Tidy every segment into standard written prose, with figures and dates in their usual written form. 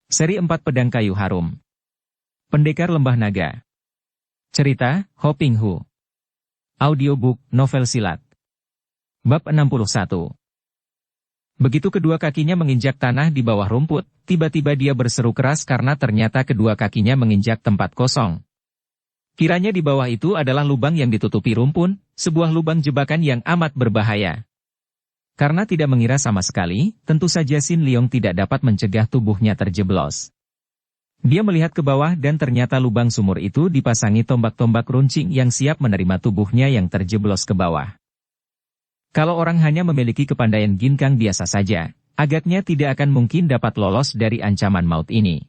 Seri 4 Pedang Kayu Harum. Pendekar Lembah Naga. Cerita, Hoping Hu. Audiobook, novel silat. Bab 61. Begitu kedua kakinya menginjak tanah di bawah rumput, tiba-tiba dia berseru keras karena ternyata kedua kakinya menginjak tempat kosong. Kiranya di bawah itu adalah lubang yang ditutupi rumpun, sebuah lubang jebakan yang amat berbahaya. Karena tidak mengira sama sekali, tentu saja Sin Liong tidak dapat mencegah tubuhnya terjeblos. Dia melihat ke bawah dan ternyata lubang sumur itu dipasangi tombak-tombak runcing yang siap menerima tubuhnya yang terjeblos ke bawah. Kalau orang hanya memiliki kepandaian ginkang biasa saja, agaknya tidak akan mungkin dapat lolos dari ancaman maut ini.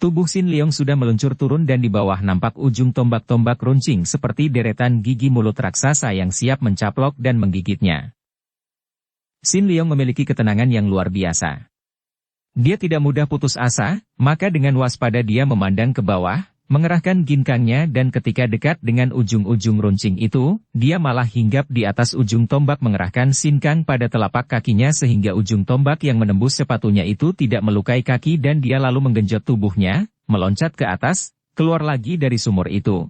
Tubuh Sin Liong sudah meluncur turun dan di bawah nampak ujung tombak-tombak runcing seperti deretan gigi mulut raksasa yang siap mencaplok dan menggigitnya. Sin Liong memiliki ketenangan yang luar biasa. Dia tidak mudah putus asa, maka dengan waspada dia memandang ke bawah, mengerahkan ginkangnya dan ketika dekat dengan ujung-ujung runcing itu, dia malah hinggap di atas ujung tombak mengerahkan sinkang pada telapak kakinya sehingga ujung tombak yang menembus sepatunya itu tidak melukai kaki dan dia lalu menggenjot tubuhnya, meloncat ke atas, keluar lagi dari sumur itu.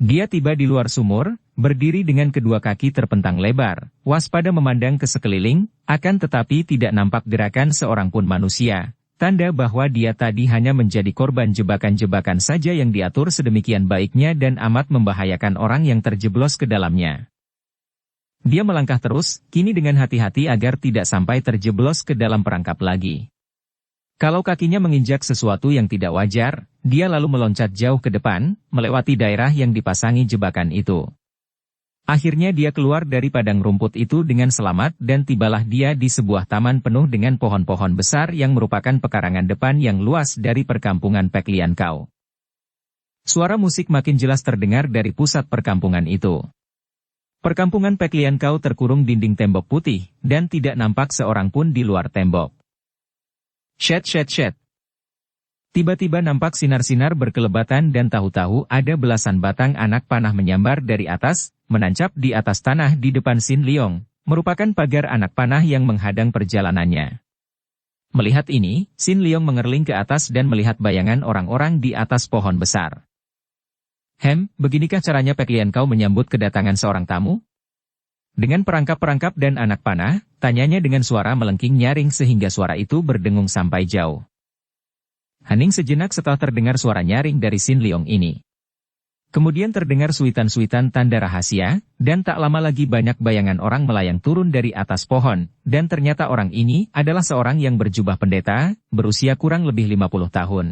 Dia tiba di luar sumur, berdiri dengan kedua kaki terpentang lebar, waspada memandang ke sekeliling, akan tetapi tidak nampak gerakan seorang pun manusia, tanda bahwa dia tadi hanya menjadi korban jebakan-jebakan saja yang diatur sedemikian baiknya dan amat membahayakan orang yang terjeblos ke dalamnya. Dia melangkah terus, kini dengan hati-hati agar tidak sampai terjeblos ke dalam perangkap lagi. Kalau kakinya menginjak sesuatu yang tidak wajar, dia lalu meloncat jauh ke depan, melewati daerah yang dipasangi jebakan itu. Akhirnya dia keluar dari padang rumput itu dengan selamat dan tibalah dia di sebuah taman penuh dengan pohon-pohon besar yang merupakan pekarangan depan yang luas dari perkampungan Pek Lian Kau. Suara musik makin jelas terdengar dari pusat perkampungan itu. Perkampungan Pek Lian Kau terkurung dinding tembok putih, dan tidak nampak seorang pun di luar tembok. Shet shet shet. Tiba-tiba nampak sinar-sinar berkelebatan dan tahu-tahu ada belasan batang anak panah menyambar dari atas, menancap di atas tanah di depan Sin Liong, merupakan pagar anak panah yang menghadang perjalanannya. Melihat ini, Sin Liong mengerling ke atas dan melihat bayangan orang-orang di atas pohon besar. Beginikah caranya Pek Lian Kau menyambut kedatangan seorang tamu? Dengan perangkap-perangkap dan anak panah, tanyanya dengan suara melengking nyaring sehingga suara itu berdengung sampai jauh. Hening sejenak setelah terdengar suara nyaring dari Sin Liong ini. Kemudian terdengar suitan-suitan tanda rahasia, dan tak lama lagi banyak bayangan orang melayang turun dari atas pohon, dan ternyata orang ini adalah seorang yang berjubah pendeta, berusia kurang lebih 50 tahun.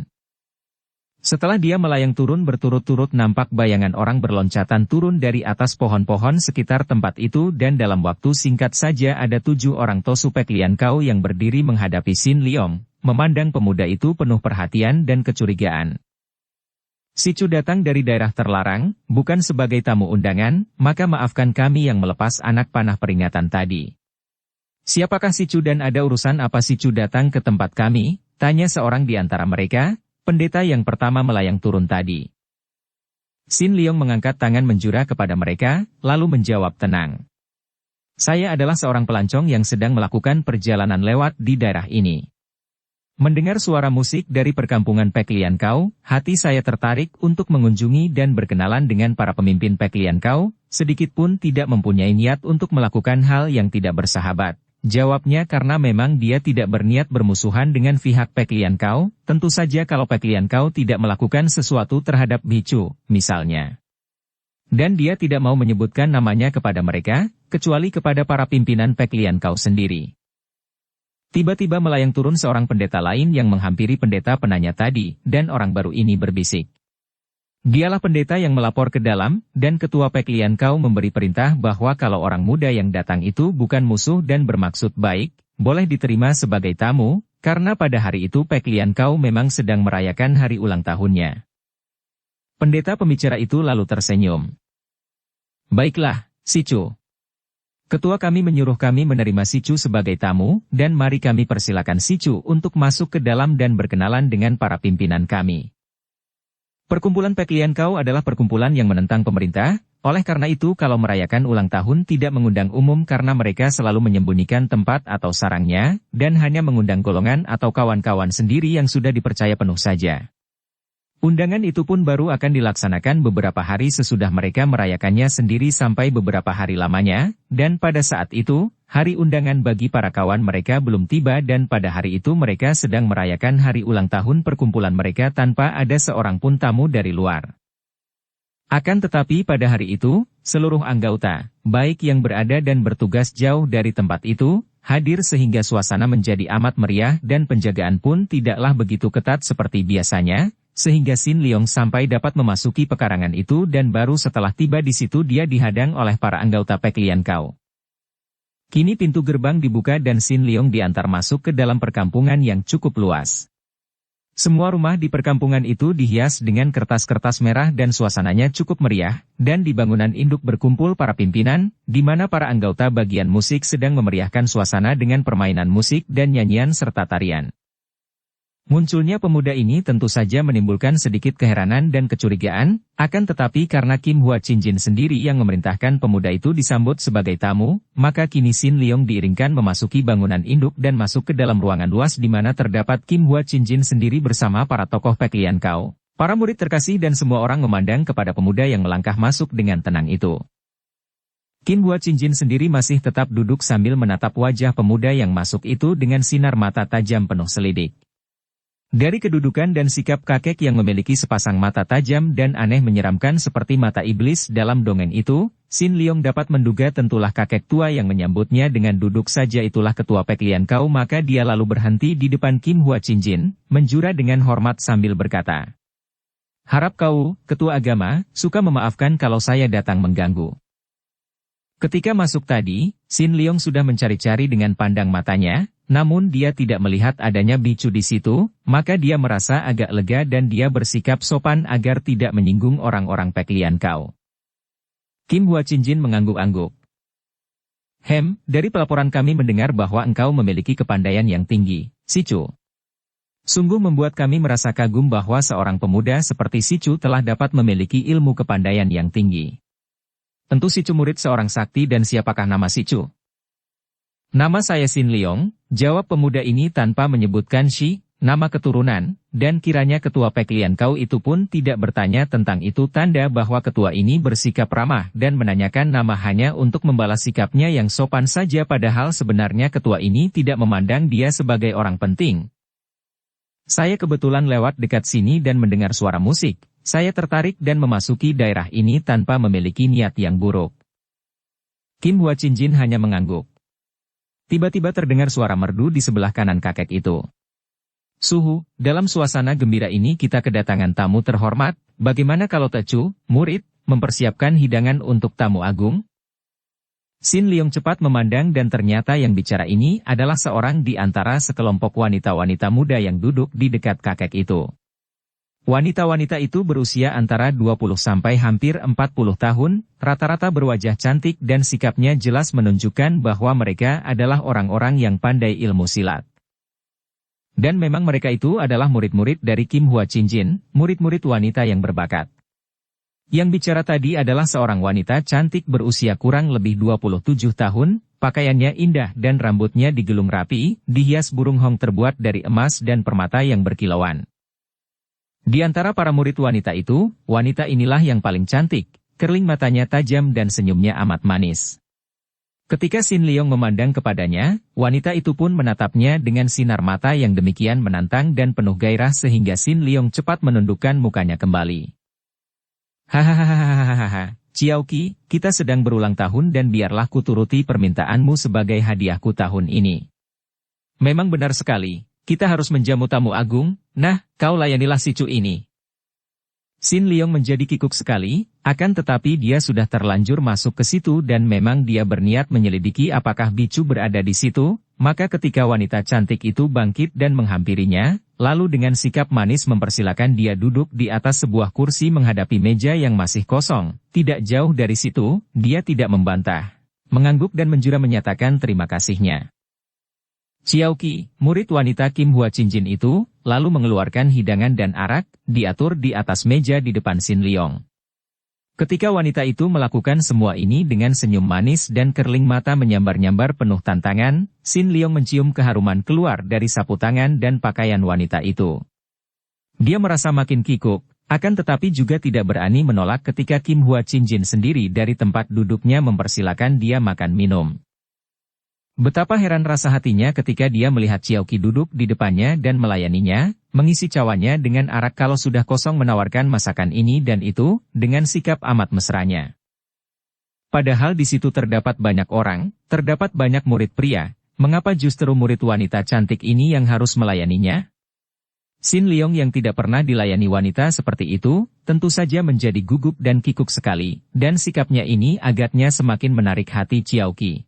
Setelah dia melayang turun berturut-turut nampak bayangan orang berloncatan turun dari atas pohon-pohon sekitar tempat itu dan dalam waktu singkat saja ada 7 orang Tosu Pek Lian Kau yang berdiri menghadapi Sin Liong, memandang pemuda itu penuh perhatian dan kecurigaan. Si Chu datang dari daerah terlarang, bukan sebagai tamu undangan, maka maafkan kami yang melepas anak panah peringatan tadi. Siapakah si Chu dan ada urusan apa si Chu datang ke tempat kami? Tanya seorang di antara mereka. Pendeta yang pertama melayang turun tadi. Sin Liong mengangkat tangan menjura kepada mereka, lalu menjawab tenang. Saya adalah seorang pelancong yang sedang melakukan perjalanan lewat di daerah ini. Mendengar suara musik dari perkampungan Pek Lian Kau, hati saya tertarik untuk mengunjungi dan berkenalan dengan para pemimpin Pek Lian Kau, sedikitpun tidak mempunyai niat untuk melakukan hal yang tidak bersahabat. Jawabnya karena memang dia tidak berniat bermusuhan dengan pihak Pek Lian Kau, tentu saja kalau Pek Lian Kau tidak melakukan sesuatu terhadap Bicu, misalnya. Dan dia tidak mau menyebutkan namanya kepada mereka, kecuali kepada para pimpinan Pek Lian Kau sendiri. Tiba-tiba melayang turun seorang pendeta lain yang menghampiri pendeta penanya tadi, dan orang baru ini berbisik. Dialah pendeta yang melapor ke dalam, dan ketua Pek Lian Kau memberi perintah bahwa kalau orang muda yang datang itu bukan musuh dan bermaksud baik, boleh diterima sebagai tamu, karena pada hari itu Pek Lian Kau memang sedang merayakan hari ulang tahunnya. Pendeta pembicara itu lalu tersenyum. Baiklah, Si Chu. Ketua kami menyuruh kami menerima Si Chu sebagai tamu, dan mari kami persilakan Si Chu untuk masuk ke dalam dan berkenalan dengan para pimpinan kami. Perkumpulan Pek Lian Kau adalah perkumpulan yang menentang pemerintah, Oleh karena itu kalau merayakan ulang tahun tidak mengundang umum karena mereka selalu menyembunyikan tempat atau sarangnya, dan hanya mengundang golongan atau kawan-kawan sendiri yang sudah dipercaya penuh saja. Undangan itu pun baru akan dilaksanakan beberapa hari sesudah mereka merayakannya sendiri sampai beberapa hari lamanya, dan pada saat itu, hari undangan bagi para kawan mereka belum tiba dan pada hari itu mereka sedang merayakan hari ulang tahun perkumpulan mereka tanpa ada seorang pun tamu dari luar. Akan tetapi pada hari itu, seluruh anggota, baik yang berada dan bertugas jauh dari tempat itu, hadir sehingga suasana menjadi amat meriah dan penjagaan pun tidaklah begitu ketat seperti biasanya, sehingga Sin Leong sampai dapat memasuki pekarangan itu dan baru setelah tiba di situ dia dihadang oleh para anggota Pek Lian Kau. Kini pintu gerbang dibuka dan Sin Leong diantar masuk ke dalam perkampungan yang cukup luas. Semua rumah di perkampungan itu dihias dengan kertas-kertas merah dan suasananya cukup meriah, dan di bangunan induk berkumpul para pimpinan, di mana para anggota bagian musik sedang memeriahkan suasana dengan permainan musik dan nyanyian serta tarian. Munculnya pemuda ini tentu saja menimbulkan sedikit keheranan dan kecurigaan, akan tetapi karena Kim Hua Chinjin sendiri yang memerintahkan pemuda itu disambut sebagai tamu, maka kini Sin Leong diiringkan memasuki bangunan induk dan masuk ke dalam ruangan luas di mana terdapat Kim Hua Chinjin sendiri bersama para tokoh Pek Lian Kau, para murid terkasih dan semua orang memandang kepada pemuda yang melangkah masuk dengan tenang itu. Kim Hua Chinjin sendiri masih tetap duduk sambil menatap wajah pemuda yang masuk itu dengan sinar mata tajam penuh selidik. Dari kedudukan dan sikap kakek yang memiliki sepasang mata tajam dan aneh menyeramkan seperti mata iblis dalam dongeng itu, Sin Leong dapat menduga tentulah kakek tua yang menyambutnya dengan duduk saja itulah ketua Pek Lian Kau maka dia lalu berhenti di depan Kim Hua Chinjin, menjura dengan hormat sambil berkata, "Harap kau, ketua agama, suka memaafkan kalau saya datang mengganggu." Ketika masuk tadi, Sin Leong sudah mencari-cari dengan pandang matanya, namun dia tidak melihat adanya bicu di situ, maka dia merasa agak lega dan dia bersikap sopan agar tidak menyinggung orang-orang Pek Lian Kau. Kim Hua Chinjin mengangguk-angguk. Dari pelaporan kami mendengar bahwa engkau memiliki kepandaian yang tinggi, Sicu. Sungguh membuat kami merasa kagum bahwa seorang pemuda seperti Sicu telah dapat memiliki ilmu kepandaian yang tinggi. Tentu Sicu murid seorang sakti dan siapakah nama Sicu? Nama saya Sin Leong, jawab pemuda ini tanpa menyebutkan Shi, nama keturunan, dan kiranya ketua Pek Lian Kau itu pun tidak bertanya tentang itu tanda bahwa ketua ini bersikap ramah dan menanyakan nama hanya untuk membalas sikapnya yang sopan saja padahal sebenarnya ketua ini tidak memandang dia sebagai orang penting. Saya kebetulan lewat dekat sini dan mendengar suara musik. Saya tertarik dan memasuki daerah ini tanpa memiliki niat yang buruk. Kim Hua Chinjin hanya mengangguk. Tiba-tiba terdengar suara merdu di sebelah kanan kakek itu. Suhu, dalam suasana gembira ini kita kedatangan tamu terhormat, bagaimana kalau Tecu, murid, mempersiapkan hidangan untuk tamu agung? Sin Leong cepat memandang dan ternyata yang bicara ini adalah seorang di antara sekelompok wanita-wanita muda yang duduk di dekat kakek itu. Wanita-wanita itu berusia antara 20 sampai hampir 40 tahun, rata-rata berwajah cantik dan sikapnya jelas menunjukkan bahwa mereka adalah orang-orang yang pandai ilmu silat. Dan memang mereka itu adalah murid-murid dari Kim Hua Chinjin, murid-murid wanita yang berbakat. Yang bicara tadi adalah seorang wanita cantik berusia kurang lebih 27 tahun, pakaiannya indah dan rambutnya digulung rapi, dihias burung hong terbuat dari emas dan permata yang berkilauan. Di antara para murid wanita itu, wanita inilah yang paling cantik, kerling matanya tajam dan senyumnya amat manis. Ketika Sin Leong memandang kepadanya, wanita itu pun menatapnya dengan sinar mata yang demikian menantang dan penuh gairah sehingga Sin Leong cepat menundukkan mukanya kembali. Hahaha, Ciaoqi, kita sedang berulang tahun dan biarlah kuturuti permintaanmu sebagai hadiahku tahun ini. Memang benar sekali. Kita harus menjamu tamu agung, nah, kau layanilah si Cu ini. Sin Leong menjadi kikuk sekali, akan tetapi dia sudah terlanjur masuk ke situ dan memang dia berniat menyelidiki apakah bicu berada di situ, maka ketika wanita cantik itu bangkit dan menghampirinya, lalu dengan sikap manis mempersilakan dia duduk di atas sebuah kursi menghadapi meja yang masih kosong, tidak jauh dari situ, dia tidak membantah, mengangguk dan menjura menyatakan terima kasihnya. Ciaoqi, murid wanita Kim Hua Chinjin itu, lalu mengeluarkan hidangan dan arak, diatur di atas meja di depan Sin Leong. Ketika wanita itu melakukan semua ini dengan senyum manis dan kerling mata menyambar-nyambar penuh tantangan, Sin Leong mencium keharuman keluar dari sapu tangan dan pakaian wanita itu. Dia merasa makin kikuk, akan tetapi juga tidak berani menolak ketika Kim Hua Chin-jin sendiri dari tempat duduknya mempersilakan dia makan minum. Betapa heran rasa hatinya ketika dia melihat Xiaoqi duduk di depannya dan melayaninya, mengisi cawannya dengan arak kalau sudah kosong menawarkan masakan ini dan itu, dengan sikap amat mesranya. Padahal di situ terdapat banyak orang, terdapat banyak murid pria, mengapa justru murid wanita cantik ini yang harus melayaninya? Sin Leong yang tidak pernah dilayani wanita seperti itu, tentu saja menjadi gugup dan kikuk sekali, dan sikapnya ini agaknya semakin menarik hati Xiaoqi.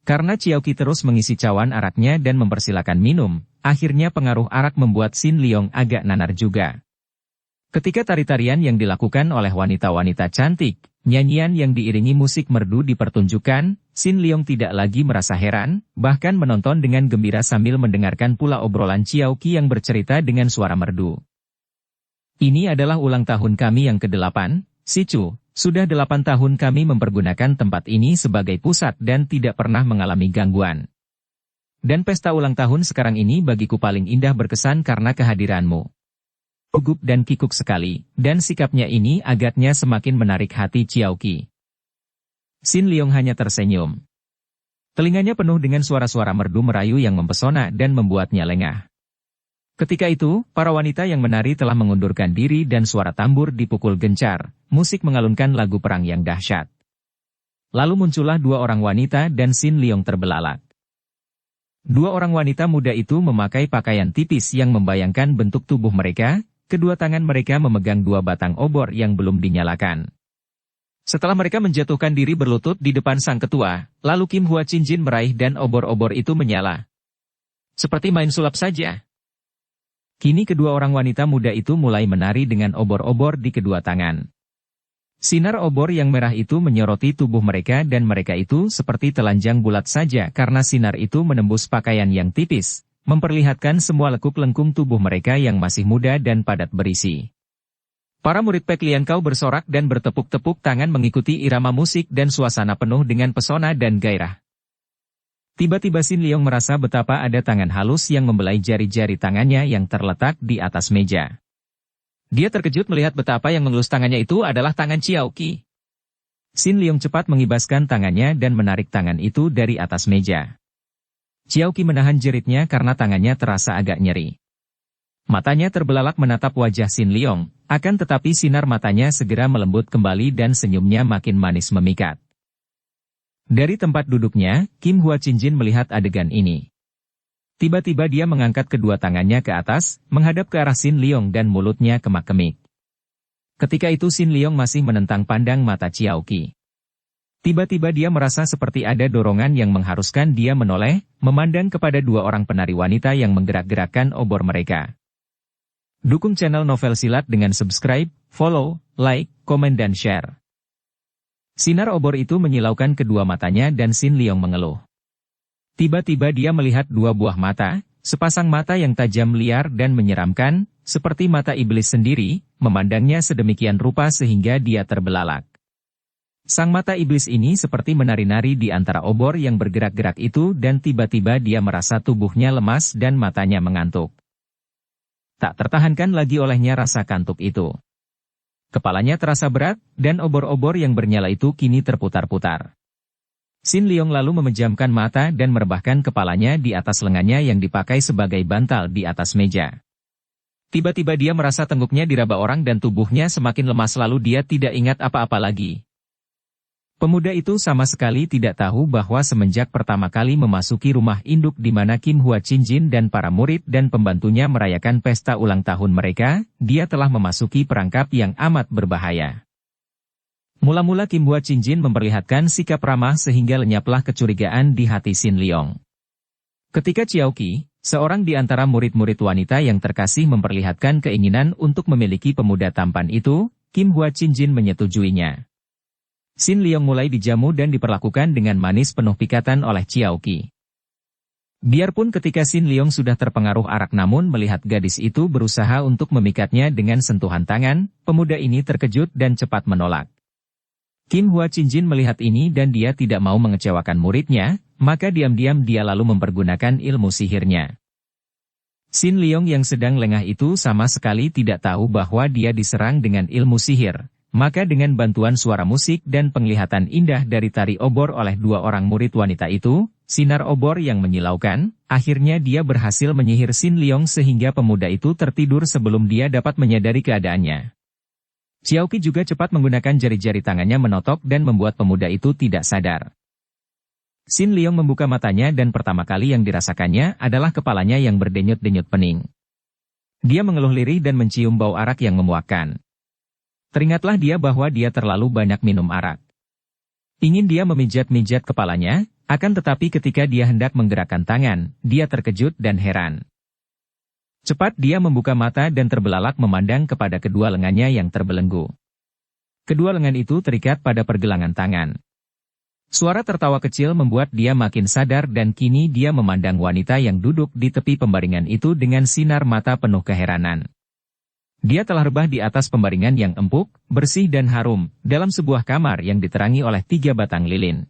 Karena Xiaoqi terus mengisi cawan araknya dan mempersilakan minum, akhirnya pengaruh arak membuat Sin Leong agak nanar juga. Ketika tari-tarian yang dilakukan oleh wanita-wanita cantik, nyanyian yang diiringi musik merdu dipertunjukkan, Sin Leong tidak lagi merasa heran, bahkan menonton dengan gembira sambil mendengarkan pula obrolan Xiaoqi yang bercerita dengan suara merdu. Ini adalah ulang tahun kami yang ke-8, Si Chu. Sudah 8 tahun kami mempergunakan tempat ini sebagai pusat dan tidak pernah mengalami gangguan. Dan pesta ulang tahun sekarang ini bagiku paling indah berkesan karena kehadiranmu. Gugup dan kikuk sekali, dan sikapnya ini agaknya semakin menarik hati Xiaoqi. Sin Leong hanya tersenyum. Telinganya penuh dengan suara-suara merdu merayu yang mempesona dan membuatnya lengah. Ketika itu, para wanita yang menari telah mengundurkan diri dan suara tambur dipukul gencar, musik mengalunkan lagu perang yang dahsyat. Lalu muncullah 2 orang wanita dan Sin Leong terbelalak. 2 orang wanita muda itu memakai pakaian tipis yang membayangkan bentuk tubuh mereka, kedua tangan mereka memegang 2 batang obor yang belum dinyalakan. Setelah mereka menjatuhkan diri berlutut di depan sang ketua, lalu Kim Hua Chin-jin meraih dan obor-obor itu menyala. Seperti main sulap saja. Kini kedua orang wanita muda itu mulai menari dengan obor-obor di kedua tangan. Sinar obor yang merah itu menyoroti tubuh mereka dan mereka itu seperti telanjang bulat saja karena sinar itu menembus pakaian yang tipis, memperlihatkan semua lekuk-lengkung tubuh mereka yang masih muda dan padat berisi. Para murid Pek Lian Kau bersorak dan bertepuk-tepuk tangan mengikuti irama musik dan suasana penuh dengan pesona dan gairah. Tiba-tiba Sin Leong merasa betapa ada tangan halus yang membelai jari-jari tangannya yang terletak di atas meja. Dia terkejut melihat betapa yang mengelus tangannya itu adalah tangan Xiaoqi. Sin Leong cepat mengibaskan tangannya dan menarik tangan itu dari atas meja. Xiaoqi menahan jeritnya karena tangannya terasa agak nyeri. Matanya terbelalak menatap wajah Sin Leong, akan tetapi sinar matanya segera melembut kembali dan senyumnya makin manis memikat. Dari tempat duduknya, Kim Hua Chin-jin melihat adegan ini. Tiba-tiba dia mengangkat kedua tangannya ke atas, menghadap ke arah Sin Leong dan mulutnya kemak-kemik. Ketika itu Sin Leong masih menentang pandang mata Xiaoqi. Tiba-tiba dia merasa seperti ada dorongan yang mengharuskan dia menoleh, memandang kepada 2 orang penari wanita yang menggerak-gerakkan obor mereka. Dukung channel Novel Silat dengan subscribe, follow, like, komen dan share. Sinar obor itu menyilaukan kedua matanya dan Sin Leong mengeluh. Tiba-tiba dia melihat 2 buah mata, sepasang mata yang tajam liar dan menyeramkan, seperti mata iblis sendiri, memandangnya sedemikian rupa sehingga dia terbelalak. Sang mata iblis ini seperti menari-nari di antara obor yang bergerak-gerak itu dan tiba-tiba dia merasa tubuhnya lemas dan matanya mengantuk. Tak tertahankan lagi olehnya rasa kantuk itu. Kepalanya terasa berat, dan obor-obor yang bernyala itu kini terputar-putar. Sin Leong lalu memejamkan mata dan merebahkan kepalanya di atas lengannya yang dipakai sebagai bantal di atas meja. Tiba-tiba dia merasa tengguknya diraba orang dan tubuhnya semakin lemas lalu dia tidak ingat apa-apa lagi. Pemuda itu sama sekali tidak tahu bahwa semenjak pertama kali memasuki rumah induk di mana Kim Hua Chin-jin dan para murid dan pembantunya merayakan pesta ulang tahun mereka, dia telah memasuki perangkap yang amat berbahaya. Mula-mula Kim Hua Chin-jin memperlihatkan sikap ramah sehingga lenyaplah kecurigaan di hati Sin Leong. Ketika Xiaoqi, seorang di antara murid-murid wanita yang terkasih memperlihatkan keinginan untuk memiliki pemuda tampan itu, Kim Hua Chin-jin menyetujuinya. Sin Leong mulai dijamu dan diperlakukan dengan manis penuh pikatan oleh Xiaoqi. Biarpun ketika Sin Leong sudah terpengaruh arak namun melihat gadis itu berusaha untuk memikatnya dengan sentuhan tangan, pemuda ini terkejut dan cepat menolak. Kim Hua Chinjin melihat ini dan dia tidak mau mengecewakan muridnya, maka diam-diam dia lalu mempergunakan ilmu sihirnya. Sin Leong yang sedang lengah itu sama sekali tidak tahu bahwa dia diserang dengan ilmu sihir. Maka dengan bantuan suara musik dan penglihatan indah dari tari obor oleh dua orang murid wanita itu, sinar obor yang menyilaukan, akhirnya dia berhasil menyihir Sin Leong sehingga pemuda itu tertidur sebelum dia dapat menyadari keadaannya. Xiaoqi juga cepat menggunakan jari-jari tangannya menotok dan membuat pemuda itu tidak sadar. Sin Leong membuka matanya dan pertama kali yang dirasakannya adalah kepalanya yang berdenyut-denyut pening. Dia mengeluh lirih dan mencium bau arak yang memuakkan. Teringatlah dia bahwa dia terlalu banyak minum arak. Ingin dia memijat-mijat kepalanya, akan tetapi ketika dia hendak menggerakkan tangan, dia terkejut dan heran. Cepat dia membuka mata dan terbelalak memandang kepada kedua lengannya yang terbelenggu. Kedua lengan itu terikat pada pergelangan tangan. Suara tertawa kecil membuat dia makin sadar dan kini dia memandang wanita yang duduk di tepi pembaringan itu dengan sinar mata penuh keheranan. Dia telah rebah di atas pembaringan yang empuk, bersih dan harum, dalam sebuah kamar yang diterangi oleh 3 batang lilin.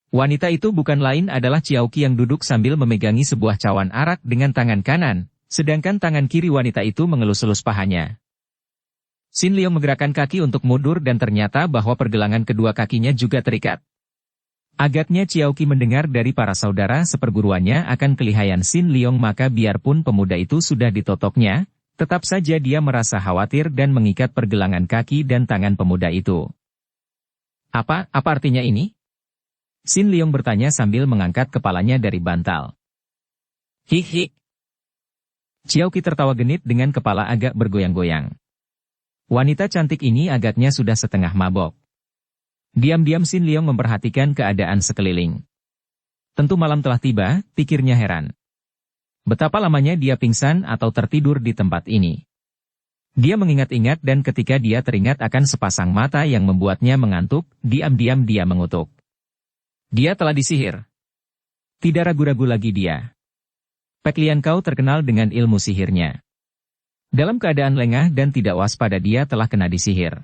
Wanita itu bukan lain adalah Xiaoqi yang duduk sambil memegangi sebuah cawan arak dengan tangan kanan, sedangkan tangan kiri wanita itu mengelus-elus pahanya. Sin Leong menggerakkan kaki untuk mundur dan ternyata bahwa pergelangan kedua kakinya juga terikat. Agaknya Xiaoqi mendengar dari para saudara seperguruannya akan kelihayan Sin Leong maka biarpun pemuda itu sudah ditotoknya, tetap saja dia merasa khawatir dan mengikat pergelangan kaki dan tangan pemuda itu. Apa artinya ini? Sin Leong bertanya sambil mengangkat kepalanya dari bantal. Hihi. Xiaoqi tertawa genit dengan kepala agak bergoyang-goyang. Wanita cantik ini agaknya sudah setengah mabok. Diam-diam Sin Leong memperhatikan keadaan sekeliling. Tentu malam telah tiba, pikirnya heran. Betapa lamanya dia pingsan atau tertidur di tempat ini. Dia mengingat-ingat dan ketika dia teringat akan sepasang mata yang membuatnya mengantuk, diam-diam dia mengutuk. Dia telah disihir. Tidak ragu-ragu lagi dia. Pek Lian Kau terkenal dengan ilmu sihirnya. Dalam keadaan lengah dan tidak waspada dia telah kena disihir.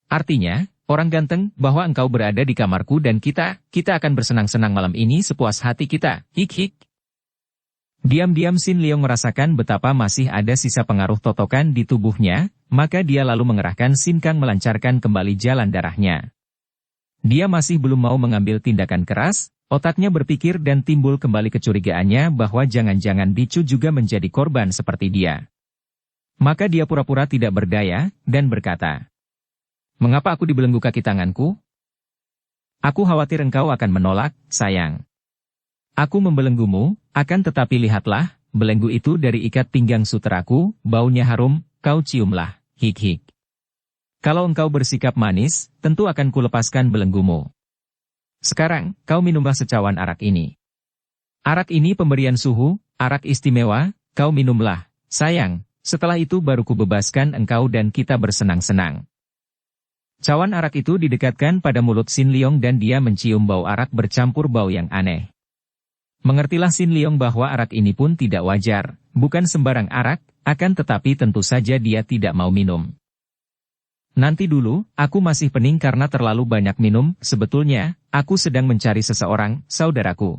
Artinya, orang ganteng, bahwa engkau berada di kamarku dan kita akan bersenang-senang malam ini sepuas hati kita, hik-hik. Diam-diam Sin Leong merasakan betapa masih ada sisa pengaruh totokan di tubuhnya, maka dia lalu mengerahkan Sin Kang melancarkan kembali jalan darahnya. Dia masih belum mau mengambil tindakan keras, otaknya berpikir dan timbul kembali kecurigaannya bahwa jangan-jangan Bicu juga menjadi korban seperti dia. Maka dia pura-pura tidak berdaya, dan berkata, "Mengapa aku dibelenggu kaki tanganku? Aku khawatir engkau akan menolak, sayang. Aku membelenggumu, akan tetapi lihatlah, belenggu itu dari ikat pinggang suteraku, baunya harum, kau ciumlah, hik-hik. Kalau engkau bersikap manis, tentu akan kulepaskan belenggumu. Sekarang, kau minumlah secawan arak ini. Arak ini pemberian suhu, arak istimewa, kau minumlah, sayang, setelah itu baru kubebaskan engkau dan kita bersenang-senang." Cawan arak itu didekatkan pada mulut Sin Leong dan dia mencium bau arak bercampur bau yang aneh. Mengertilah Sin Leong bahwa arak ini pun tidak wajar, bukan sembarang arak, akan tetapi tentu saja dia tidak mau minum. "Nanti dulu, aku masih pening karena terlalu banyak minum, sebetulnya, aku sedang mencari seseorang, saudaraku."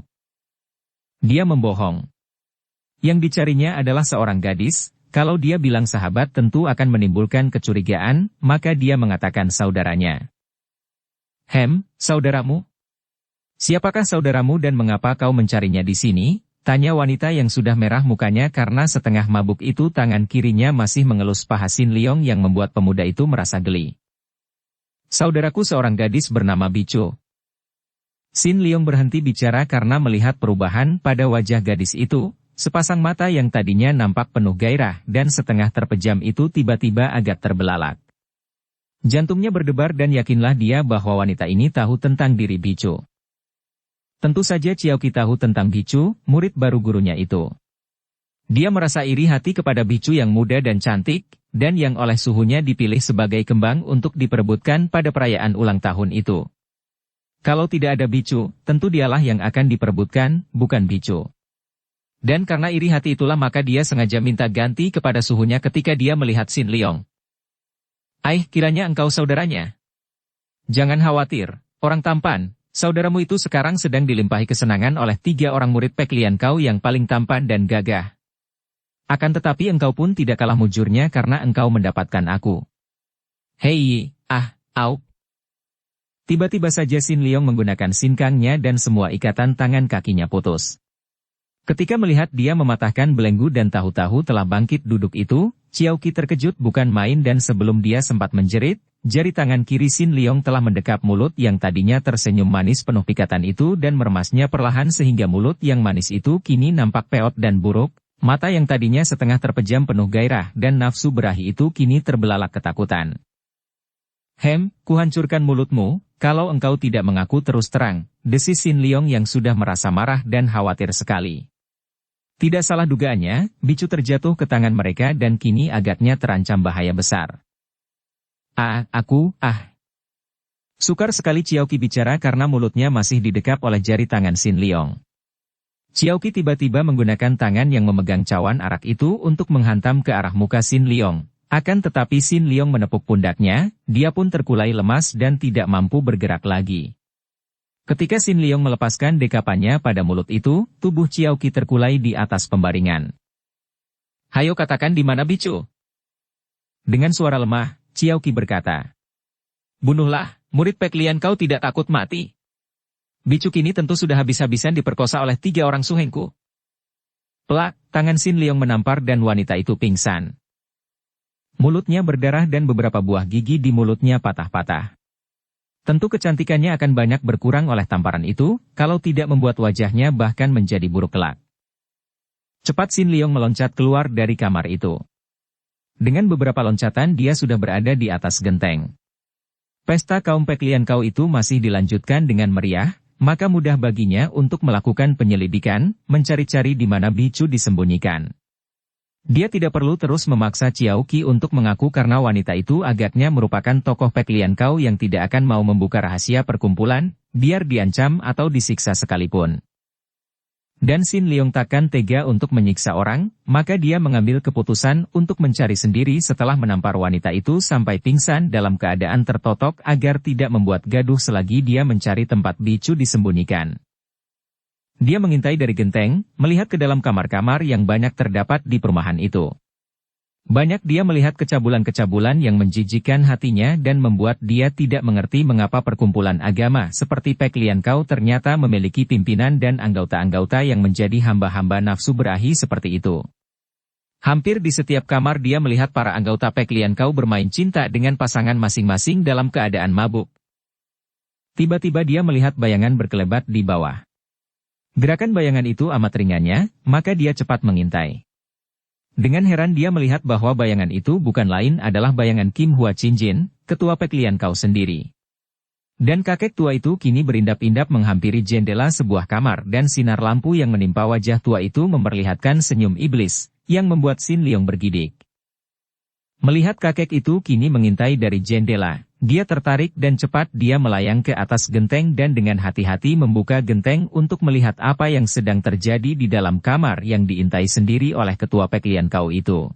Dia membohong. Yang dicarinya adalah seorang gadis, kalau dia bilang sahabat tentu akan menimbulkan kecurigaan, maka dia mengatakan saudaranya. Saudaramu? Siapakah saudaramu dan mengapa kau mencarinya di sini?" tanya wanita yang sudah merah mukanya karena setengah mabuk itu tangan kirinya masih mengelus paha Sin Leong yang membuat pemuda itu merasa geli. "Saudaraku seorang gadis bernama Bicu." Sin Leong berhenti bicara karena melihat perubahan pada wajah gadis itu, sepasang mata yang tadinya nampak penuh gairah dan setengah terpejam itu tiba-tiba agak terbelalak. Jantungnya berdebar dan yakinlah dia bahwa wanita ini tahu tentang diri Bicu. Tentu saja Xiaoqi tahu tentang Bicu, murid baru gurunya itu. Dia merasa iri hati kepada Bicu yang muda dan cantik, dan yang oleh suhunya dipilih sebagai kembang untuk diperebutkan pada perayaan ulang tahun itu. Kalau tidak ada bicu, tentu dialah yang akan diperebutkan, bukan bicu. Dan karena iri hati itulah maka dia sengaja minta ganti kepada suhunya ketika dia melihat Sin Leong. Kiranya engkau saudaranya. Jangan khawatir, orang tampan, saudaramu itu sekarang sedang dilimpahi kesenangan oleh 3 orang murid Pek Lian Kau yang paling tampan dan gagah. Akan tetapi engkau pun tidak kalah mujurnya karena engkau mendapatkan aku. Hei, au. Tiba-tiba saja Sin Leong menggunakan sinkangnya dan semua ikatan tangan kakinya putus. Ketika melihat dia mematahkan belenggu dan tahu-tahu telah bangkit duduk itu, Xiao Qi terkejut bukan main dan sebelum dia sempat menjerit, jari tangan kiri Sin Leong telah mendekap mulut yang tadinya tersenyum manis penuh pikatan itu dan meremasnya perlahan sehingga mulut yang manis itu kini nampak peot dan buruk, mata yang tadinya setengah terpejam penuh gairah dan nafsu berahi itu kini terbelalak ketakutan. Kuhancurkan mulutmu, kalau engkau tidak mengaku terus terang, desis Sin Leong yang sudah merasa marah dan khawatir sekali. Tidak salah dugaannya, bicu terjatuh ke tangan mereka dan kini agaknya terancam bahaya besar. Sukar sekali Xiao Qi bicara karena mulutnya masih didekap oleh jari tangan Sin Leong. Xiao Qi tiba-tiba menggunakan tangan yang memegang cawan arak itu untuk menghantam ke arah muka Sin Leong. Akan tetapi Sin Leong menepuk pundaknya, dia pun terkulai lemas dan tidak mampu bergerak lagi. Ketika Sin Leong melepaskan dekapannya pada mulut itu, tubuh Xiao Qi terkulai di atas pembaringan. Hayo katakan di mana bicu? Dengan suara lemah, Xiao Qi berkata. Bunuhlah, murid Pek Lian Kau tidak takut mati. Bicu kini tentu sudah habis-habisan diperkosa oleh 3 orang suhengku. Pelak, tangan Sin Leong menampar dan wanita itu pingsan. Mulutnya berdarah dan beberapa buah gigi di mulutnya patah-patah. Tentu kecantikannya akan banyak berkurang oleh tamparan itu, kalau tidak membuat wajahnya bahkan menjadi buruk kelak. Cepat Sin Leong meloncat keluar dari kamar itu. Dengan beberapa loncatan dia sudah berada di atas genteng. Pesta kaum Pek Lian Kau itu masih dilanjutkan dengan meriah, maka mudah baginya untuk melakukan penyelidikan, mencari-cari di mana bicu disembunyikan. Dia tidak perlu terus memaksa Xiao Qi untuk mengaku karena wanita itu agaknya merupakan tokoh Pek Lian Kau yang tidak akan mau membuka rahasia perkumpulan, biar diancam atau disiksa sekalipun. Dan Sin Leong takkan tega untuk menyiksa orang, maka dia mengambil keputusan untuk mencari sendiri setelah menampar wanita itu sampai pingsan dalam keadaan tertotok agar tidak membuat gaduh selagi dia mencari tempat bicu disembunyikan. Dia mengintai dari genteng, melihat ke dalam kamar-kamar yang banyak terdapat di perumahan itu. Banyak dia melihat kecabulan-kecabulan yang menjijikkan hatinya dan membuat dia tidak mengerti mengapa perkumpulan agama seperti Pek Lian Kau ternyata memiliki pimpinan dan anggota-anggota yang menjadi hamba-hamba nafsu berahi seperti itu. Hampir di setiap kamar dia melihat para anggota Pek Lian Kau bermain cinta dengan pasangan masing-masing dalam keadaan mabuk. Tiba-tiba dia melihat bayangan berkelebat di bawah. Gerakan bayangan itu amat ringannya, maka dia cepat mengintai. Dengan heran dia melihat bahwa bayangan itu bukan lain adalah bayangan Kim Hua Chinjin, ketua Pek Lian Kau sendiri. Dan kakek tua itu kini berindap-indap menghampiri jendela sebuah kamar dan sinar lampu yang menimpa wajah tua itu memperlihatkan senyum iblis, yang membuat Sin Leong bergidik. Melihat kakek itu kini mengintai dari jendela, dia tertarik dan cepat dia melayang ke atas genteng dan dengan hati-hati membuka genteng untuk melihat apa yang sedang terjadi di dalam kamar yang diintai sendiri oleh ketua Pek Lian Kau itu.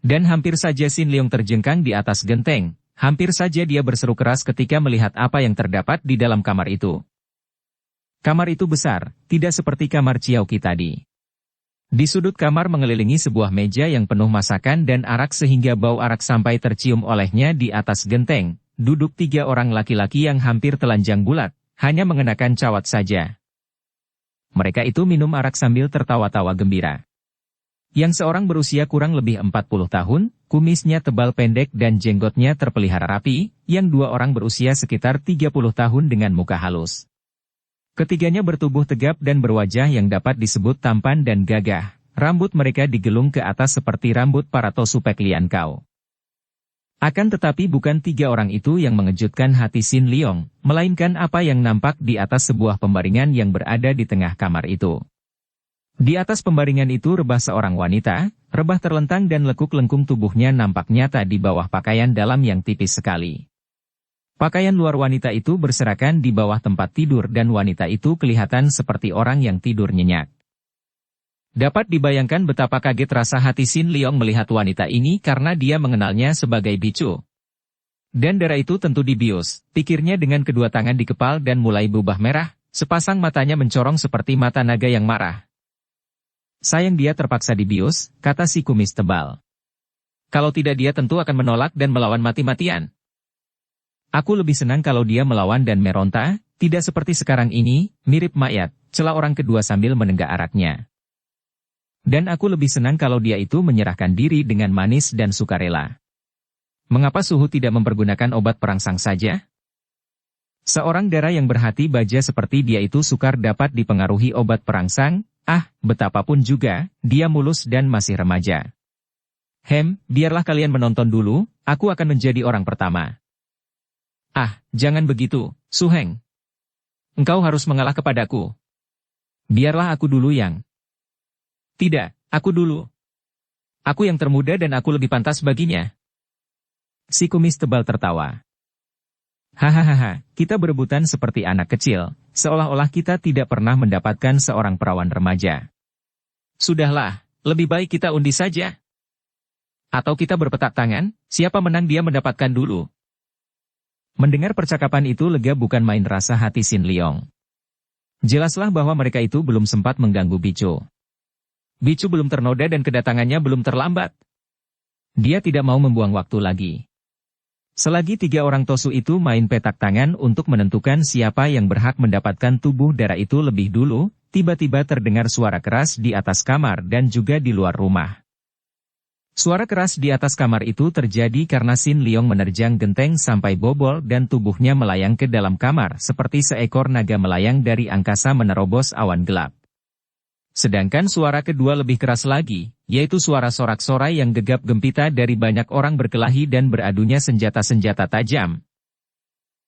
Dan hampir saja Sin Leong terjengkang di atas genteng, hampir saja dia berseru keras ketika melihat apa yang terdapat di dalam kamar itu. Kamar itu besar, tidak seperti kamar Xiao Qi tadi. Di sudut kamar mengelilingi sebuah meja yang penuh masakan dan arak sehingga bau arak sampai tercium olehnya di atas genteng, duduk 3 orang laki-laki yang hampir telanjang bulat, hanya mengenakan cawat saja. Mereka itu minum arak sambil tertawa-tawa gembira. Yang seorang berusia kurang lebih 40 tahun, kumisnya tebal pendek dan jenggotnya terpelihara rapi, yang 2 orang berusia sekitar 30 tahun dengan muka halus. Ketiganya bertubuh tegap dan berwajah yang dapat disebut tampan dan gagah. Rambut mereka digelung ke atas seperti rambut para tosu Pek Lian Kau. Akan tetapi bukan 3 orang itu yang mengejutkan hati Sin Leong, melainkan apa yang nampak di atas sebuah pembaringan yang berada di tengah kamar itu. Di atas pembaringan itu rebah seorang wanita, rebah terlentang dan lekuk-lengkung tubuhnya nampak nyata di bawah pakaian dalam yang tipis sekali. Pakaian luar wanita itu berserakan di bawah tempat tidur dan wanita itu kelihatan seperti orang yang tidur nyenyak. Dapat dibayangkan betapa kaget rasa hati Sin Leong melihat wanita ini karena dia mengenalnya sebagai bicu. Dan darah itu tentu dibius, pikirnya dengan kedua tangan dikepal dan mulai berubah merah, sepasang matanya mencorong seperti mata naga yang marah. Sayang dia terpaksa dibius, kata si kumis tebal. Kalau tidak dia tentu akan menolak dan melawan mati-matian. Aku lebih senang kalau dia melawan dan meronta, tidak seperti sekarang ini, mirip mayat, celah orang kedua sambil menenggak araknya. Dan aku lebih senang kalau dia itu menyerahkan diri dengan manis dan sukarela. Mengapa Suhu tidak mempergunakan obat perangsang saja? Seorang dara yang berhati baja seperti dia itu sukar dapat dipengaruhi obat perangsang, betapapun juga, dia mulus dan masih remaja. Biarlah kalian menonton dulu, aku akan menjadi orang pertama. Jangan begitu, Su Heng. Engkau harus mengalah kepadaku. Biarlah aku dulu yang... Tidak, aku dulu. Aku yang termuda dan aku lebih pantas baginya. Si kumis tebal tertawa. Hahaha, kita berebutan seperti anak kecil, seolah-olah kita tidak pernah mendapatkan seorang perawan remaja. Sudahlah, lebih baik kita undi saja. Atau kita berpetak tangan, siapa menang dia mendapatkan dulu. Mendengar percakapan itu lega bukan main rasa hati Sin Leong. Jelaslah bahwa mereka itu belum sempat mengganggu Bicu. Bicu belum ternoda dan kedatangannya belum terlambat. Dia tidak mau membuang waktu lagi. Selagi 3 orang Tosu itu main petak tangan untuk menentukan siapa yang berhak mendapatkan tubuh dara itu lebih dulu, tiba-tiba terdengar suara keras di atas kamar dan juga di luar rumah. Suara keras di atas kamar itu terjadi karena Sin Leong menerjang genteng sampai bobol dan tubuhnya melayang ke dalam kamar seperti seekor naga melayang dari angkasa menerobos awan gelap. Sedangkan suara kedua lebih keras lagi, yaitu suara sorak-sorai yang gegap gempita dari banyak orang berkelahi dan beradunya senjata-senjata tajam.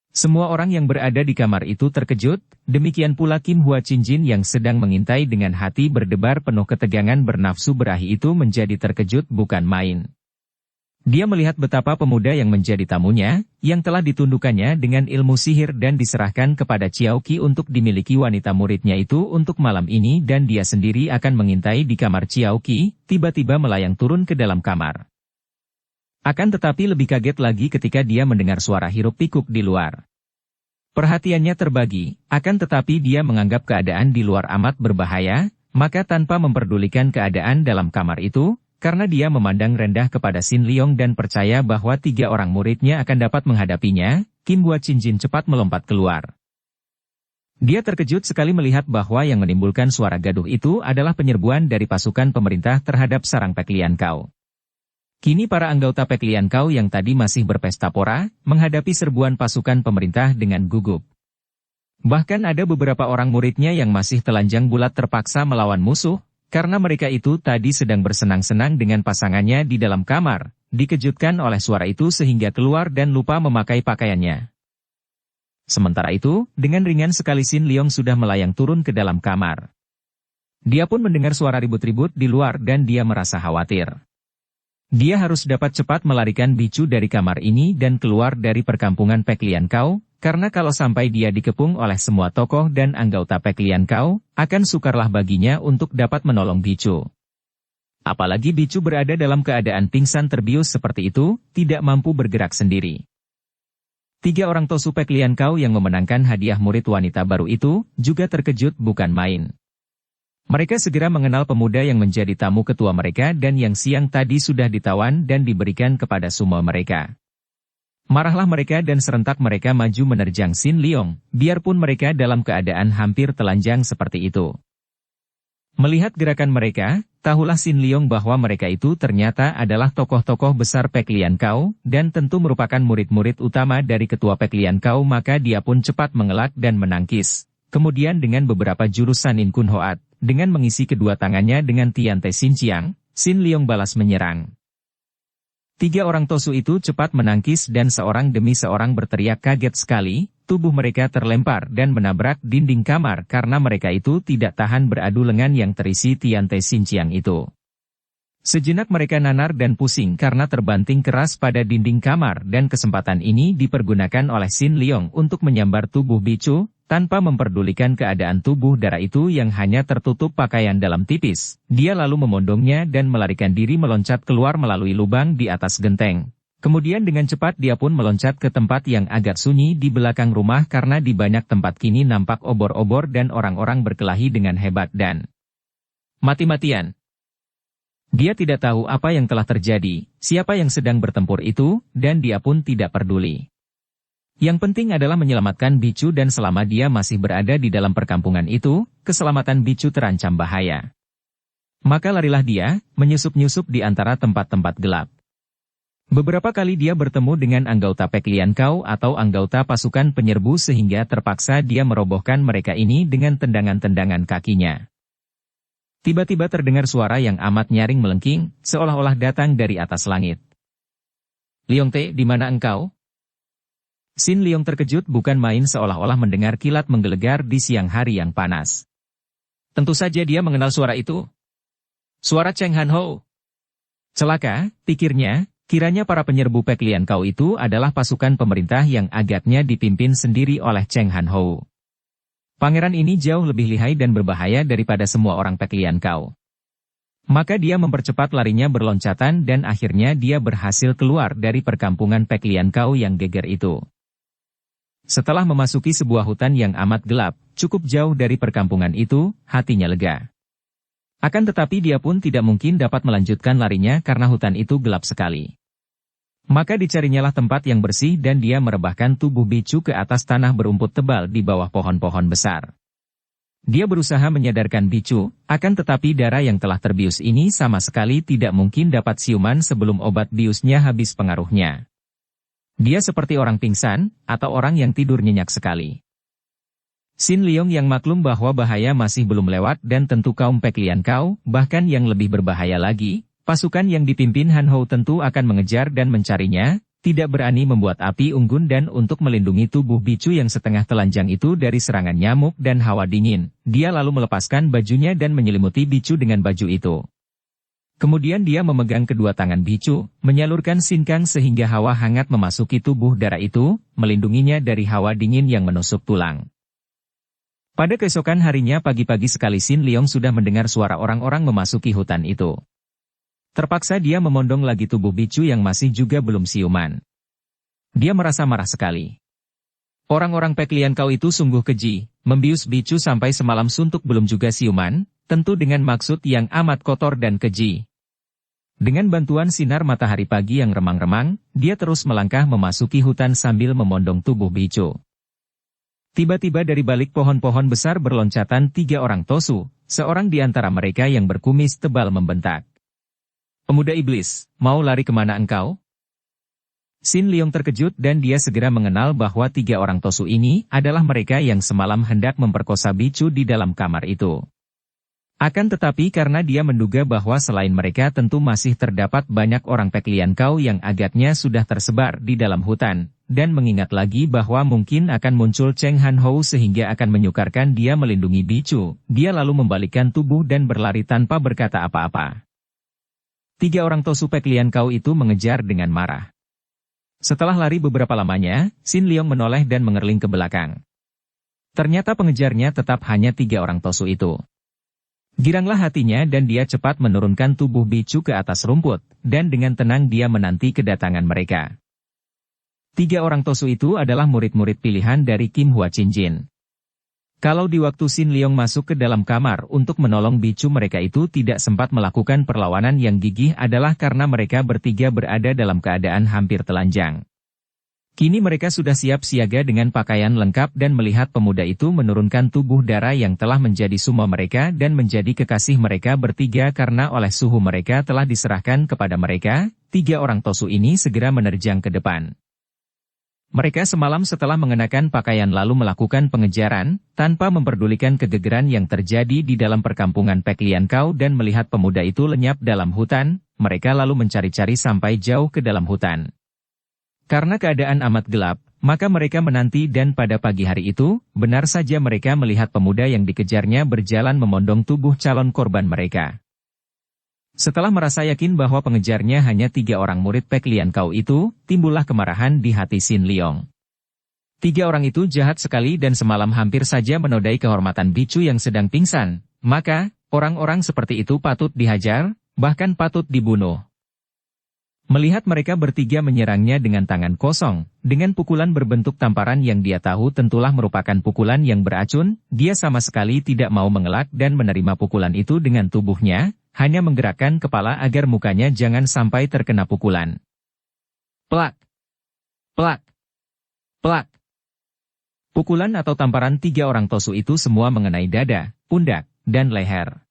Semua orang yang berada di kamar itu terkejut, demikian pula Kim Hua Chinjin yang sedang mengintai dengan hati berdebar penuh ketegangan bernafsu berahi itu menjadi terkejut bukan main. Dia melihat betapa pemuda yang menjadi tamunya, yang telah ditundukkannya dengan ilmu sihir dan diserahkan kepada Ciao Qi untuk dimiliki wanita muridnya itu untuk malam ini dan dia sendiri akan mengintai di kamar Ciao Qi, tiba-tiba melayang turun ke dalam kamar. Akan tetapi lebih kaget lagi ketika dia mendengar suara hiruk-pikuk di luar. Perhatiannya terbagi, akan tetapi dia menganggap keadaan di luar amat berbahaya, maka tanpa memperdulikan keadaan dalam kamar itu, karena dia memandang rendah kepada Sin Leong dan percaya bahwa 3 orang muridnya akan dapat menghadapinya, Kim Hua Chinjin cepat melompat keluar. Dia terkejut sekali melihat bahwa yang menimbulkan suara gaduh itu adalah penyerbuan dari pasukan pemerintah terhadap sarang Pek Lian Kau. Kini para anggota Pek Lian Kau yang tadi masih berpesta pora, menghadapi serbuan pasukan pemerintah dengan gugup. Bahkan ada beberapa orang muridnya yang masih telanjang bulat terpaksa melawan musuh, karena mereka itu tadi sedang bersenang-senang dengan pasangannya di dalam kamar, dikejutkan oleh suara itu sehingga keluar dan lupa memakai pakaiannya. Sementara itu, dengan ringan sekali Sin Leong sudah melayang turun ke dalam kamar. Dia pun mendengar suara ribut-ribut di luar dan dia merasa khawatir. Dia harus dapat cepat melarikan Bicu dari kamar ini dan keluar dari perkampungan Pek Lian Kau, karena kalau sampai dia dikepung oleh semua tokoh dan anggota Pek Lian Kau, akan sukarlah baginya untuk dapat menolong Bicu. Apalagi Bicu berada dalam keadaan pingsan terbius seperti itu, tidak mampu bergerak sendiri. 3 orang Tosu Pek Lian Kau yang memenangkan hadiah murid wanita baru itu, juga terkejut bukan main. Mereka segera mengenal pemuda yang menjadi tamu ketua mereka dan yang siang tadi sudah ditawan dan diberikan kepada semua mereka. Marahlah mereka dan serentak mereka maju menerjang Sin Leong, biarpun mereka dalam keadaan hampir telanjang seperti itu. Melihat gerakan mereka, tahulah Sin Leong bahwa mereka itu ternyata adalah tokoh-tokoh besar Pek Lian Kau, dan tentu merupakan murid-murid utama dari ketua Pek Lian Kau maka dia pun cepat mengelak dan menangkis. Kemudian dengan beberapa jurus Sanin Kun Hoat, dengan mengisi kedua tangannya dengan Tian Te Sin Chiang, Sin Leong balas menyerang. 3 orang Tosu itu cepat menangkis dan seorang demi seorang berteriak kaget sekali, tubuh mereka terlempar dan menabrak dinding kamar karena mereka itu tidak tahan beradu lengan yang terisi Tian Te Sin Chiang itu. Sejenak mereka nanar dan pusing karena terbanting keras pada dinding kamar dan kesempatan ini dipergunakan oleh Sin Leong untuk menyambar tubuh bicu, tanpa memperdulikan keadaan tubuh dara itu yang hanya tertutup pakaian dalam tipis. Dia lalu memondongnya dan melarikan diri meloncat keluar melalui lubang di atas genteng. Kemudian dengan cepat dia pun meloncat ke tempat yang agak sunyi di belakang rumah karena di banyak tempat kini nampak obor-obor dan orang-orang berkelahi dengan hebat dan mati-matian. Dia tidak tahu apa yang telah terjadi, siapa yang sedang bertempur itu, dan dia pun tidak peduli. Yang penting adalah menyelamatkan bicu dan selama dia masih berada di dalam perkampungan itu, keselamatan bicu terancam bahaya. Maka larilah dia, menyusup-nyusup di antara tempat-tempat gelap. Beberapa kali dia bertemu dengan anggota Pek Lian Kau atau anggota pasukan penyerbu sehingga terpaksa dia merobohkan mereka ini dengan tendangan-tendangan kakinya. Tiba-tiba terdengar suara yang amat nyaring melengking, seolah-olah datang dari atas langit. "Leong Te, di mana engkau?" Sin Leong terkejut bukan main seolah-olah mendengar kilat menggelegar di siang hari yang panas. Tentu saja dia mengenal suara itu. Suara Cheng Han Ho. Celaka, pikirnya, kiranya para penyerbu Pek Lian Kau itu adalah pasukan pemerintah yang agaknya dipimpin sendiri oleh Cheng Han Ho. Pangeran ini jauh lebih lihai dan berbahaya daripada semua orang Pek Lian Kau. Maka dia mempercepat larinya berloncatan dan akhirnya dia berhasil keluar dari perkampungan Pek Lian Kau yang geger itu. Setelah memasuki sebuah hutan yang amat gelap, cukup jauh dari perkampungan itu, hatinya lega. Akan tetapi dia pun tidak mungkin dapat melanjutkan larinya karena hutan itu gelap sekali. Maka dicarinyalah tempat yang bersih dan dia merebahkan tubuh bicu ke atas tanah berumput tebal di bawah pohon-pohon besar. Dia berusaha menyadarkan bicu, akan tetapi darah yang telah terbius ini sama sekali tidak mungkin dapat siuman sebelum obat biusnya habis pengaruhnya. Dia seperti orang pingsan, atau orang yang tidur nyenyak sekali. Sin Leong yang maklum bahwa bahaya masih belum lewat dan tentu kaum Pek Lian Kau, bahkan yang lebih berbahaya lagi, pasukan yang dipimpin Han Ho tentu akan mengejar dan mencarinya, tidak berani membuat api unggun dan untuk melindungi tubuh bicu yang setengah telanjang itu dari serangan nyamuk dan hawa dingin, dia lalu melepaskan bajunya dan menyelimuti bicu dengan baju itu. Kemudian dia memegang kedua tangan bicu, menyalurkan sinkang sehingga hawa hangat memasuki tubuh dara itu, melindunginya dari hawa dingin yang menusuk tulang. Pada keesokan harinya pagi-pagi sekali Sin Leong sudah mendengar suara orang-orang memasuki hutan itu. Terpaksa dia memondong lagi tubuh bicu yang masih juga belum siuman. Dia merasa marah sekali. Orang-orang Pek Lian Kau itu sungguh keji, membius bicu sampai semalam suntuk belum juga siuman, tentu dengan maksud yang amat kotor dan keji. Dengan bantuan sinar matahari pagi yang remang-remang, dia terus melangkah memasuki hutan sambil memondong tubuh bicu. Tiba-tiba dari balik pohon-pohon besar berloncatan 3 orang tosu, seorang di antara mereka yang berkumis tebal membentak. "Pemuda iblis, mau lari kemana engkau?" Sin Leong terkejut dan dia segera mengenal bahwa 3 orang tosu ini adalah mereka yang semalam hendak memperkosa bicu di dalam kamar itu. Akan tetapi karena dia menduga bahwa selain mereka tentu masih terdapat banyak orang Pek Lian Kau yang agaknya sudah tersebar di dalam hutan, dan mengingat lagi bahwa mungkin akan muncul Cheng Han Ho sehingga akan menyukarkan dia melindungi bicu, dia lalu membalikkan tubuh dan berlari tanpa berkata apa-apa. 3 orang tosu Pek Lian Kau itu mengejar dengan marah. Setelah lari beberapa lamanya, Sin Leong menoleh dan mengerling ke belakang. Ternyata pengejarnya tetap hanya 3 orang tosu itu. Giranglah hatinya dan dia cepat menurunkan tubuh bicu ke atas rumput, dan dengan tenang dia menanti kedatangan mereka. 3 orang tosu itu adalah murid-murid pilihan dari Kim Hua Chin Jin. Kalau di waktu Sin Leong masuk ke dalam kamar untuk menolong bicu mereka itu tidak sempat melakukan perlawanan yang gigih adalah karena mereka bertiga berada dalam keadaan hampir telanjang. Kini mereka sudah siap siaga dengan pakaian lengkap dan melihat pemuda itu menurunkan tubuh dara yang telah menjadi sumo mereka dan menjadi kekasih mereka bertiga karena oleh suhu mereka telah diserahkan kepada mereka, 3 orang tosu ini segera menerjang ke depan. Mereka semalam setelah mengenakan pakaian lalu melakukan pengejaran, tanpa memperdulikan kegegeran yang terjadi di dalam perkampungan Pek Lian Kau dan melihat pemuda itu lenyap dalam hutan, mereka lalu mencari-cari sampai jauh ke dalam hutan. Karena keadaan amat gelap, maka mereka menanti dan pada pagi hari itu, benar saja mereka melihat pemuda yang dikejarnya berjalan memondong tubuh calon korban mereka. Setelah merasa yakin bahwa pengejarnya hanya 3 orang murid Pek Lian Kau itu, timbullah kemarahan di hati Xin Liong. 3 orang itu jahat sekali dan semalam hampir saja menodai kehormatan bicu yang sedang pingsan, maka, orang-orang seperti itu patut dihajar, bahkan patut dibunuh. Melihat mereka bertiga menyerangnya dengan tangan kosong, dengan pukulan berbentuk tamparan yang dia tahu tentulah merupakan pukulan yang beracun, dia sama sekali tidak mau mengelak dan menerima pukulan itu dengan tubuhnya, hanya menggerakkan kepala agar mukanya jangan sampai terkena pukulan. Plak! Plak! Plak! Pukulan atau tamparan 3 orang Tosu itu semua mengenai dada, pundak, dan leher.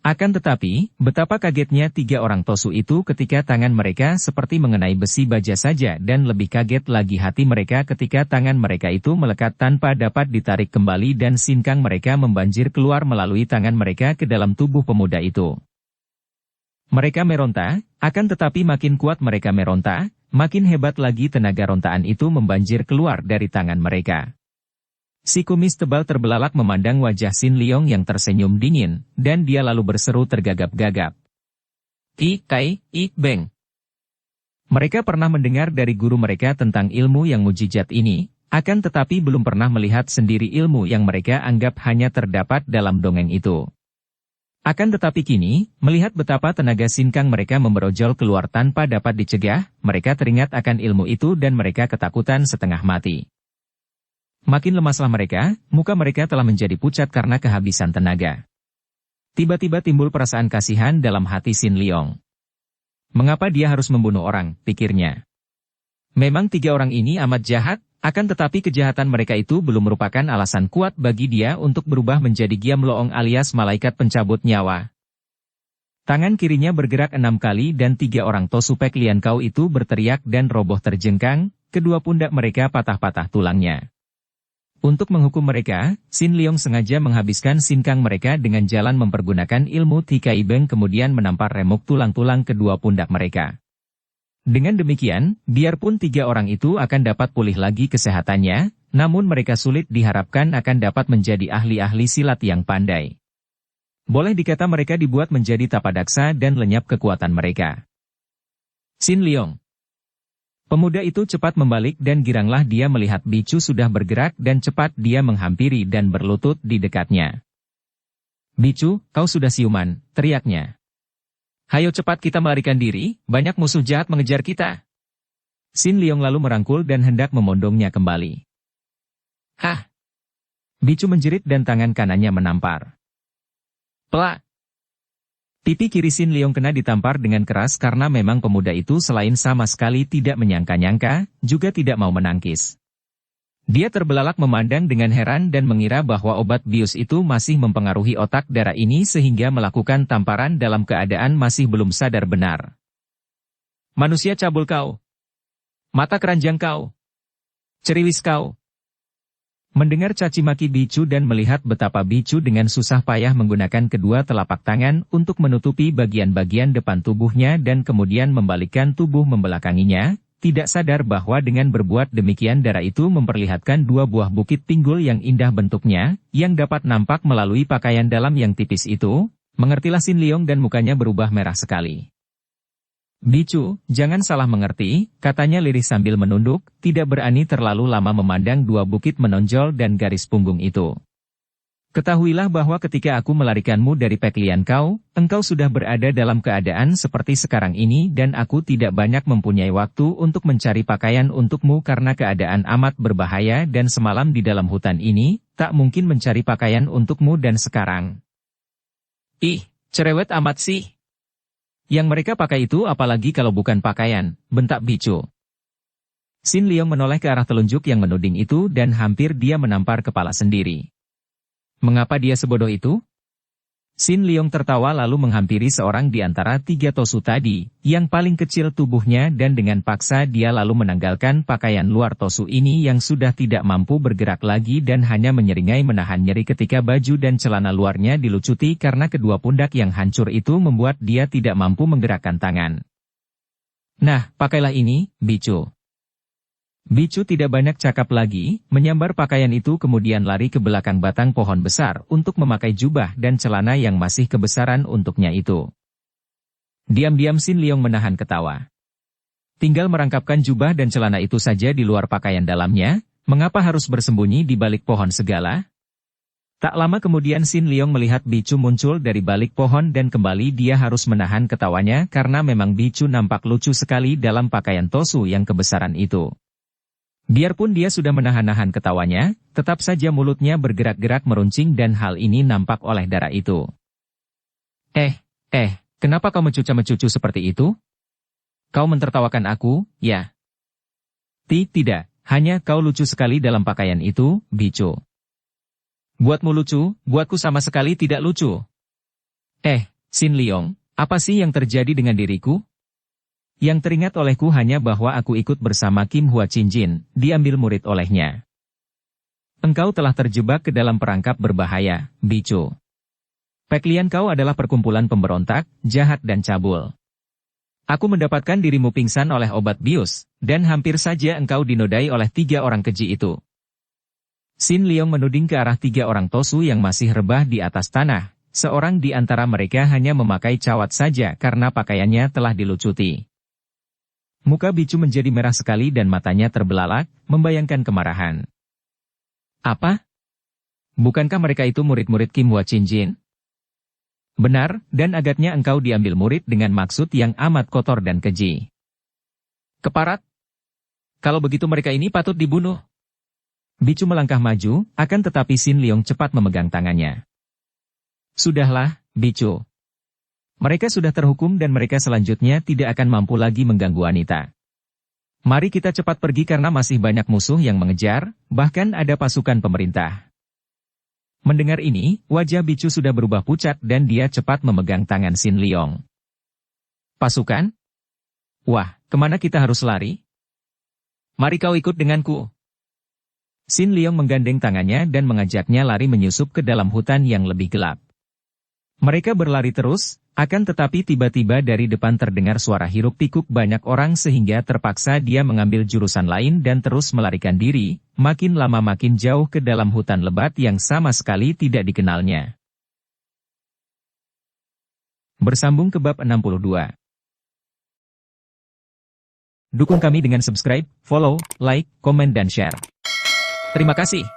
Akan tetapi, betapa kagetnya 3 orang Tosu itu ketika tangan mereka seperti mengenai besi baja saja dan lebih kaget lagi hati mereka ketika tangan mereka itu melekat tanpa dapat ditarik kembali dan sinkang mereka membanjir keluar melalui tangan mereka ke dalam tubuh pemuda itu. Mereka meronta, akan tetapi makin kuat mereka meronta, makin hebat lagi tenaga rontaan itu membanjir keluar dari tangan mereka. Si kumis tebal terbelalak memandang wajah Xin Liong yang tersenyum dingin, dan dia lalu berseru tergagap-gagap. I Beng. Mereka pernah mendengar dari guru mereka tentang ilmu yang mujizat ini, akan tetapi belum pernah melihat sendiri ilmu yang mereka anggap hanya terdapat dalam dongeng itu. Akan tetapi kini, melihat betapa tenaga sinkang mereka memberojol keluar tanpa dapat dicegah, mereka teringat akan ilmu itu dan mereka ketakutan setengah mati. Makin lemaslah mereka, muka mereka telah menjadi pucat karena kehabisan tenaga. Tiba-tiba timbul perasaan kasihan dalam hati Xin Liong. Mengapa dia harus membunuh orang, pikirnya. Memang 3 orang ini amat jahat, akan tetapi kejahatan mereka itu belum merupakan alasan kuat bagi dia untuk berubah menjadi Giam Loong alias malaikat pencabut nyawa. Tangan kirinya bergerak 6 kali dan 3 orang Tosu Pek Lian Kau itu berteriak dan roboh terjengkang, kedua pundak mereka patah-patah tulangnya. Untuk menghukum mereka, Xin Liong sengaja menghabiskan sinkang mereka dengan jalan mempergunakan ilmu Tikai Beng kemudian menampar remuk tulang-tulang kedua pundak mereka. Dengan demikian, biarpun 3 orang itu akan dapat pulih lagi kesehatannya, namun mereka sulit diharapkan akan dapat menjadi ahli-ahli silat yang pandai. Boleh dikata mereka dibuat menjadi tapadaksa dan lenyap kekuatan mereka. Xin Liong. Pemuda itu cepat membalik dan giranglah dia melihat bicu sudah bergerak dan cepat dia menghampiri dan berlutut di dekatnya. Bicu, kau sudah siuman, teriaknya. Hayo cepat kita melarikan diri, banyak musuh jahat mengejar kita. Xin Liong lalu merangkul dan hendak memondongnya kembali. Hah! Bicu menjerit dan tangan kanannya menampar. Plak! Pipi kiri Xin Liong kena ditampar dengan keras karena memang pemuda itu selain sama sekali tidak menyangka-nyangka, juga tidak mau menangkis. Dia terbelalak memandang dengan heran dan mengira bahwa obat bius itu masih mempengaruhi otak darah ini sehingga melakukan tamparan dalam keadaan masih belum sadar benar. Manusia cabul kau! Mata keranjang kau! Ceriwis kau! Mendengar caci maki bicu dan melihat betapa bicu dengan susah payah menggunakan kedua telapak tangan untuk menutupi bagian-bagian depan tubuhnya dan kemudian membalikkan tubuh membelakanginya, tidak sadar bahwa dengan berbuat demikian darah itu memperlihatkan 2 buah bukit pinggul yang indah bentuknya, yang dapat nampak melalui pakaian dalam yang tipis itu, mengertilah Xin Liong dan mukanya berubah merah sekali. Bicu, jangan salah mengerti, katanya lirih sambil menunduk, tidak berani terlalu lama memandang 2 bukit menonjol dan garis punggung itu. Ketahuilah bahwa ketika aku melarikanmu dari Pek Lian Kau, engkau sudah berada dalam keadaan seperti sekarang ini dan aku tidak banyak mempunyai waktu untuk mencari pakaian untukmu karena keadaan amat berbahaya dan semalam di dalam hutan ini, tak mungkin mencari pakaian untukmu dan sekarang. Ih, cerewet amat sih. Yang mereka pakai itu apalagi kalau bukan pakaian, bentak bicu. Xin Liong menoleh ke arah telunjuk yang menuding itu dan hampir dia menampar kepala sendiri. Mengapa dia sebodoh itu? Xin Liong tertawa lalu menghampiri seorang di antara 3 tosu tadi, yang paling kecil tubuhnya dan dengan paksa dia lalu menanggalkan pakaian luar tosu ini yang sudah tidak mampu bergerak lagi dan hanya menyeringai menahan nyeri ketika baju dan celana luarnya dilucuti karena kedua pundak yang hancur itu membuat dia tidak mampu menggerakkan tangan. Nah, pakailah ini, bicu. Bicu tidak banyak cakap lagi, menyambar pakaian itu kemudian lari ke belakang batang pohon besar untuk memakai jubah dan celana yang masih kebesaran untuknya itu. Diam-diam Sin Leong menahan ketawa. Tinggal merangkapkan jubah dan celana itu saja di luar pakaian dalamnya, mengapa harus bersembunyi di balik pohon segala? Tak lama kemudian Sin Leong melihat Bicu muncul dari balik pohon dan kembali dia harus menahan ketawanya karena memang Bicu nampak lucu sekali dalam pakaian Tosu yang kebesaran itu. Biarpun dia sudah menahan-nahan ketawanya, tetap saja mulutnya bergerak-gerak meruncing dan hal ini nampak oleh darah itu. Kenapa kau mencuca-mencucu seperti itu? Kau mentertawakan aku, ya? Tidak, hanya kau lucu sekali dalam pakaian itu, Bicu. Buatmu lucu, buatku sama sekali tidak lucu. Sin Leong, apa sih yang terjadi dengan diriku? Yang teringat olehku hanya bahwa aku ikut bersama Kim Hua Chin-jin, diambil murid olehnya. Engkau telah terjebak ke dalam perangkap berbahaya, Bicu. Peklian kau adalah perkumpulan pemberontak, jahat dan cabul. Aku mendapatkan dirimu pingsan oleh obat bius, dan hampir saja engkau dinodai oleh 3 orang keji itu. Sin Leong menuding ke arah 3 orang Tosu yang masih rebah di atas tanah. Seorang di antara mereka hanya memakai cawat saja karena pakaiannya telah dilucuti. Muka Bicu menjadi merah sekali dan matanya terbelalak, membayangkan kemarahan. Apa? Bukankah mereka itu murid-murid Kim Hua Chin-jin? Benar, dan agaknya engkau diambil murid dengan maksud yang amat kotor dan keji. Keparat? Kalau begitu mereka ini patut dibunuh. Bicu melangkah maju, akan tetapi Sin Leong cepat memegang tangannya. Sudahlah, Bicu. Mereka sudah terhukum dan mereka selanjutnya tidak akan mampu lagi mengganggu wanita. Mari kita cepat pergi karena masih banyak musuh yang mengejar, bahkan ada pasukan pemerintah. Mendengar ini, wajah Bicu sudah berubah pucat dan dia cepat memegang tangan Sin Leong. Pasukan? Wah, kemana kita harus lari? Mari kau ikut denganku. Sin Leong menggandeng tangannya dan mengajaknya lari menyusup ke dalam hutan yang lebih gelap. Mereka berlari terus, akan tetapi tiba-tiba dari depan terdengar suara hiruk-pikuk banyak orang sehingga terpaksa dia mengambil jurusan lain dan terus melarikan diri, makin lama makin jauh ke dalam hutan lebat yang sama sekali tidak dikenalnya. Bersambung ke bab 62. Dukung kami dengan subscribe, follow, like, komen dan share. Terima kasih.